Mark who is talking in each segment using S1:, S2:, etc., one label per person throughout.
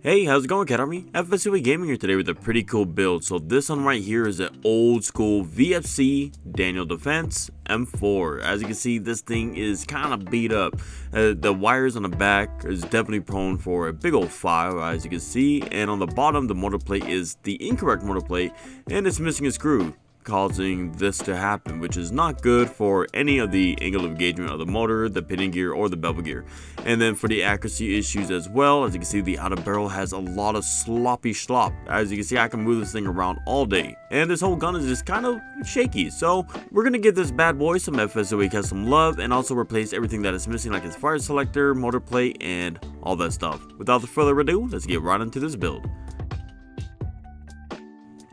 S1: Hey, how's it going, Cat Army? FSUA Gaming here today with a pretty cool build. So this one right here is an old school VFC Daniel Defense M4. As you can see, this thing is kind of beat up. The wires on the back is definitely prone for a big old fire, as you can see. And on the bottom, the motor plate is the incorrect motor plate, and it's missing a screw, causing this to happen, which is not good for any of the angle of engagement of the motor, the pinion gear, or the bevel gear. And then for the accuracy issues as well, as you can see, the outer barrel has a lot of sloppy slop. As you can see, I can move this thing around all day, and this whole gun is just kind of shaky. So we're gonna give this bad boy some FSUA custom love, and also replace everything that is missing, like its fire selector, motor plate, and all that stuff. Without further ado, let's get right into this build.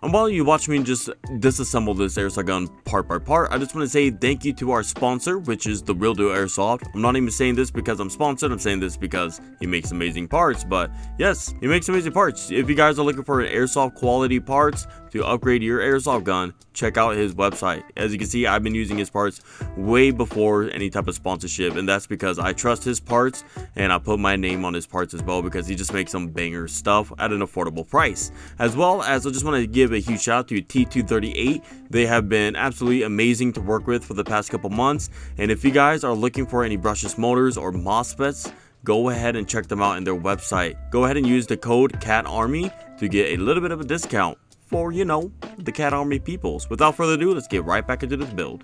S1: And while you watch me just disassemble this airsoft gun part by part, I just want to say thank you to our sponsor, which is the Real Deal AIRSOFT. I'm not even saying this because I'm sponsored, I'm saying this because he makes amazing parts. But yes, he makes amazing parts. If you guys are looking for airsoft quality parts to upgrade your airsoft gun, check out his website. As you can see, I've been using his parts way before any type of sponsorship, and that's because I trust his parts, and I put my name on his parts as well, because he just makes some banger stuff at an affordable price. As well as, I just want to give a huge shout out to T238. They have been absolutely amazing to work with for the past couple months, and if you guys are looking for any brushless motors or MOSFETs, go ahead and check them out in their website. Go ahead and use the code CATARMY to get a little bit of a discount for, you know, the Cat Army peoples. Without further ado, let's get right back into this build.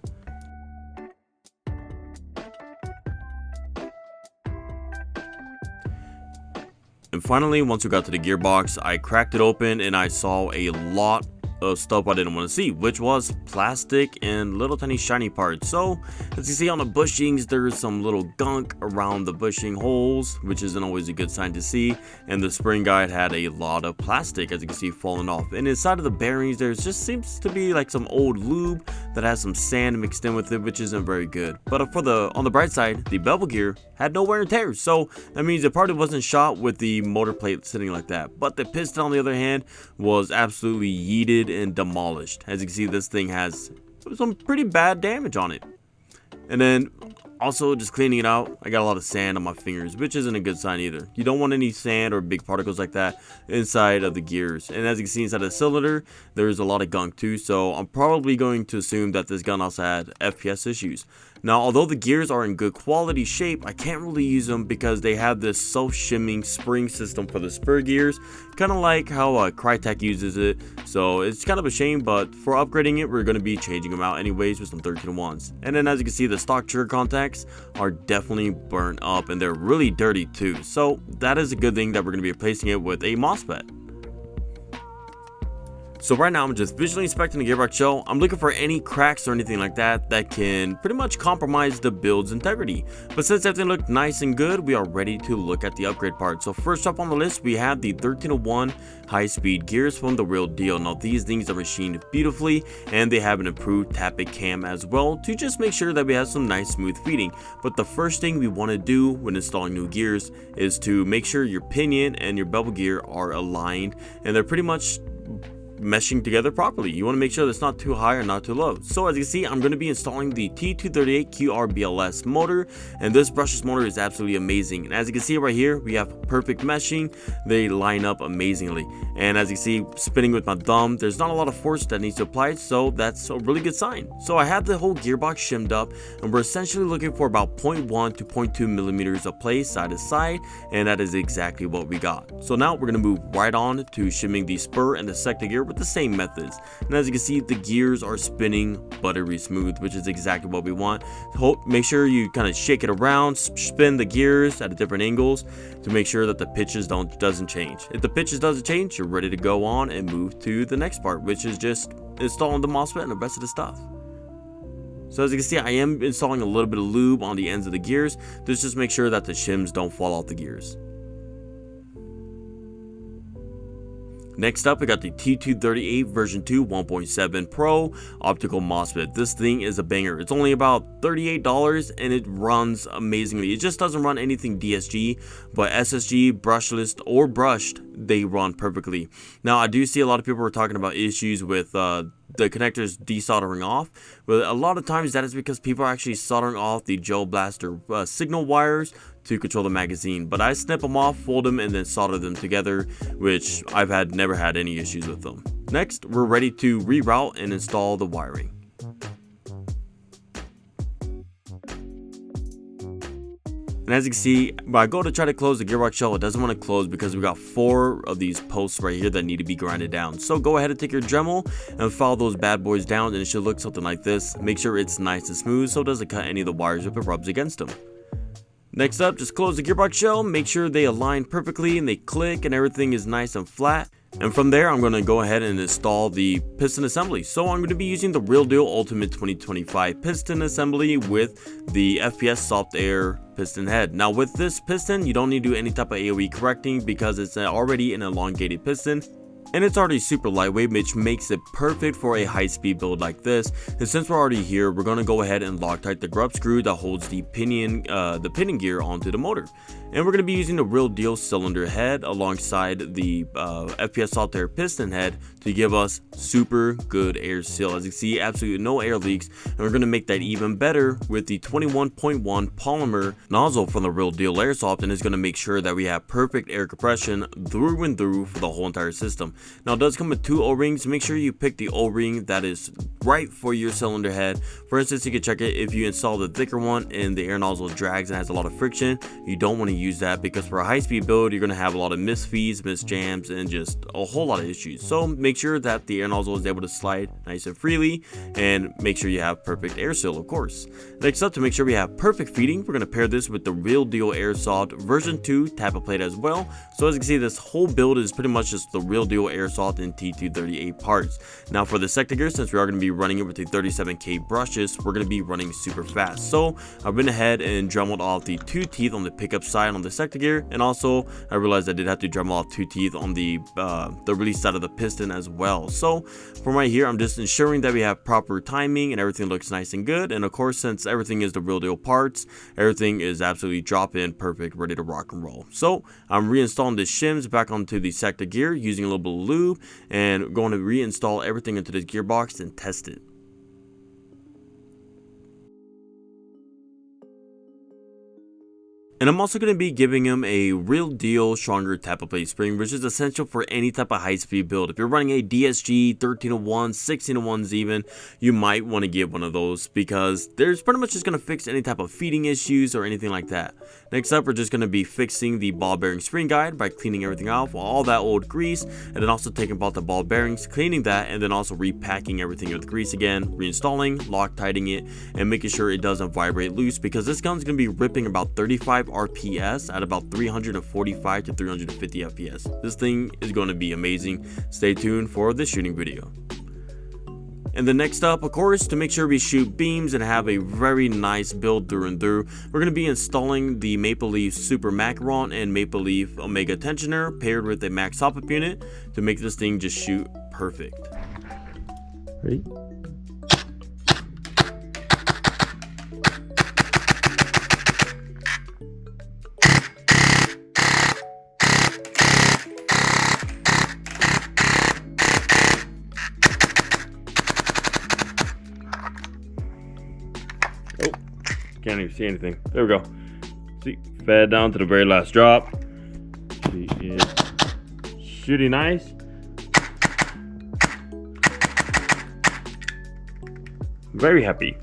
S1: And finally, once we got to the gearbox, I cracked it open and I saw a lot of stuff I didn't want to see, which was plastic and little tiny shiny parts. So as you see on the bushings, there's some little gunk around the bushing holes, which isn't always a good sign to see. And the spring guide had a lot of plastic, as you can see, falling off. And inside of the bearings, there just seems to be like some old lube that has some sand mixed in with it, which isn't very good. But on the bright side, the bevel gear had no wear and tear, so that means it probably wasn't shot with the motor plate sitting like that. But the piston, on the other hand, was absolutely yeeted and demolished. As you can see, this thing has some pretty bad damage on it. And then also, just cleaning it out, I got a lot of sand on my fingers, which isn't a good sign either. You don't want any sand or big particles like that inside of the gears. And as you can see inside the cylinder, there's a lot of gunk too, so I'm probably going to assume that this gun also had FPS issues. Now, although the gears are in good quality shape, I can't really use them because they have this self-shimming spring system for the spur gears, kind of like how Crytek uses it. So it's kind of a shame, but for upgrading it, we're going to be changing them out anyways with some 13-1s. And then as you can see, the stock trigger contacts are definitely burnt up, and they're really dirty too. So that is a good thing that we're going to be replacing it with a MOSFET. So right now, I'm just visually inspecting the gearbox shell. I'm looking for any cracks or anything like that that can pretty much compromise the build's integrity. But since everything looked nice and good, we are ready to look at the upgrade part. So first up on the list, we have the 13-1 high-speed gears from the Real Deal. Now these things are machined beautifully, and they have an improved tappet cam as well to just make sure that we have some nice smooth feeding. But the first thing we want to do when installing new gears is to make sure your pinion and your bevel gear are aligned, and they're pretty much meshing together properly. You want to make sure that it's not too high or not too low. So as you can see, I'm going to be installing the T238 QRBLS motor, and this brushless motor is absolutely amazing. And as you can see right here, we have perfect meshing. They line up amazingly, and as you see, spinning with my thumb, there's not a lot of force that needs to apply, so that's a really good sign. So I have the whole gearbox shimmed up, and we're essentially looking for about 0.1 to 0.2 millimeters of play side to side, and that is exactly what we got. So now we're going to move right on to shimming the spur and the sector gear with the same methods. And as you can see, the gears are spinning buttery smooth, which is exactly what we want. Make sure you kind of shake it around, spin the gears at different angles to make sure that the pitches doesn't change. If the pitches doesn't change, you're ready to go on and move to the next part, which is just installing the MOSFET and the rest of the stuff. So as you can see, I am installing a little bit of lube on the ends of the gears to just make sure that the shims don't fall off the gears. Next up, we got the T238 version 2 1.7 Pro optical MOSFET. This thing is a banger. It's only about $38 and it runs amazingly. It just doesn't run anything DSG, but SSG, brushless, or brushed, they run perfectly. Now, I do see a lot of people are talking about issues with the connectors desoldering off, but a lot of times that is because people are actually soldering off the gel blaster signal wires to control the magazine. But I snip them off, fold them, and then solder them together, which I've never had any issues with them. Next, we're ready to reroute and install the wiring. And as you can see, when I go to try to close the gearbox shell, it doesn't want to close because we got 4 of these posts right here that need to be grinded down. So go ahead and take your Dremel and follow those bad boys down, and it should look something like this. Make sure it's nice and smooth so it doesn't cut any of the wires if it rubs against them. Next up, just close the gearbox shell, make sure they align perfectly and they click and everything is nice and flat. And from there, I'm going to go ahead and install the piston assembly. So I'm going to be using the Real Deal Ultimate 2025 piston assembly with the FPS Soft Air piston head. Now with this piston, you don't need to do any type of AOE correcting because it's already an elongated piston. And it's already super lightweight, which makes it perfect for a high-speed build like this. And since we're already here, we're going to go ahead and Loctite the grub screw that holds the pinion gear onto the motor. And we're going to be using the Real Deal cylinder head alongside the FPS Soft Air piston head to give us super good air seal. As you can see, absolutely no air leaks. And we're going to make that even better with the 21.1 polymer nozzle from the Real Deal AIRSOFT, and it's going to make sure that we have perfect air compression through and through for the whole entire system. Now it does come with 2 O-rings. Make sure you pick the O-ring that is right for your cylinder head. For instance, you can check it if you install the thicker one and the air nozzle drags and has a lot of friction. You don't want to use that because for a high-speed build, you're going to have a lot of misfeeds, misjams, and just a whole lot of issues. So make sure that the air nozzle is able to slide nice and freely, and make sure you have perfect air seal, of course. Next up, to make sure we have perfect feeding, we're going to pair this with the Real Deal AIRSOFT version 2 tapper plate as well. So as you can see, this whole build is pretty much just the Real Deal AIRSOFT in T238 parts. Now for the sector gear, since we are going to be running it with the 37K brushes, we're going to be running super fast. So I went ahead and dremeled off the 2 teeth on the pickup side on the sector gear, and also I realized I did have to dremel off 2 teeth on the release side of the piston as well. So from right here, I'm just ensuring that we have proper timing and everything looks nice and good. And of course, since everything is the Real Deal parts, everything is absolutely drop in perfect, ready to rock and roll. So I'm reinstalling the shims back onto the sector gear using a little bit of lube, and going to reinstall everything into this gearbox and test it. And I'm also going to be giving him a Real Deal stronger tapper plate spring, which is essential for any type of high-speed build. If you're running a DSG 1301, 1601s even, you might want to give one of those because there's pretty much just going to fix any type of feeding issues or anything like that. Next up, we're just going to be fixing the ball bearing spring guide by cleaning everything off, all that old grease, and then also taking apart the ball bearings, cleaning that, and then also repacking everything with grease again, reinstalling, Loctiting it, and making sure it doesn't vibrate loose because this gun's going to be ripping about 35 RPS at about 345 to 350 FPS. This thing is going to be amazing. Stay tuned for this shooting video. And the next up, of course, to make sure we shoot beams and have a very nice build through and through, we're going to be installing the Maple Leaf Super Macaron and Maple Leaf Omega Tensioner paired with a max top-up unit to make this thing just shoot perfect. Ready? Oh, can't even see anything. There we go. See, fed down to the very last drop. See, it's shooting nice. Very happy.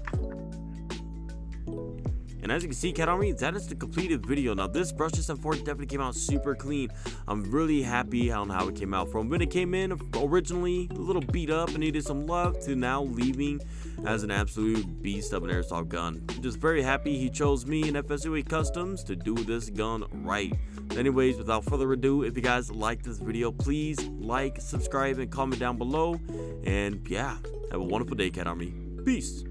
S1: And as you can see, Cat Army, that is the completed video. Now this Brushless M4 definitely came out super clean. I'm really happy on how it came out. From when it came in originally a little beat up and needed some love, to now leaving as an absolute beast of an airsoft gun. I'm just very happy he chose me and FSUA Customs to do this gun right. Anyways, without further ado, if you guys like this video, please like, subscribe, and comment down below. And yeah, have a wonderful day, Cat Army. Peace.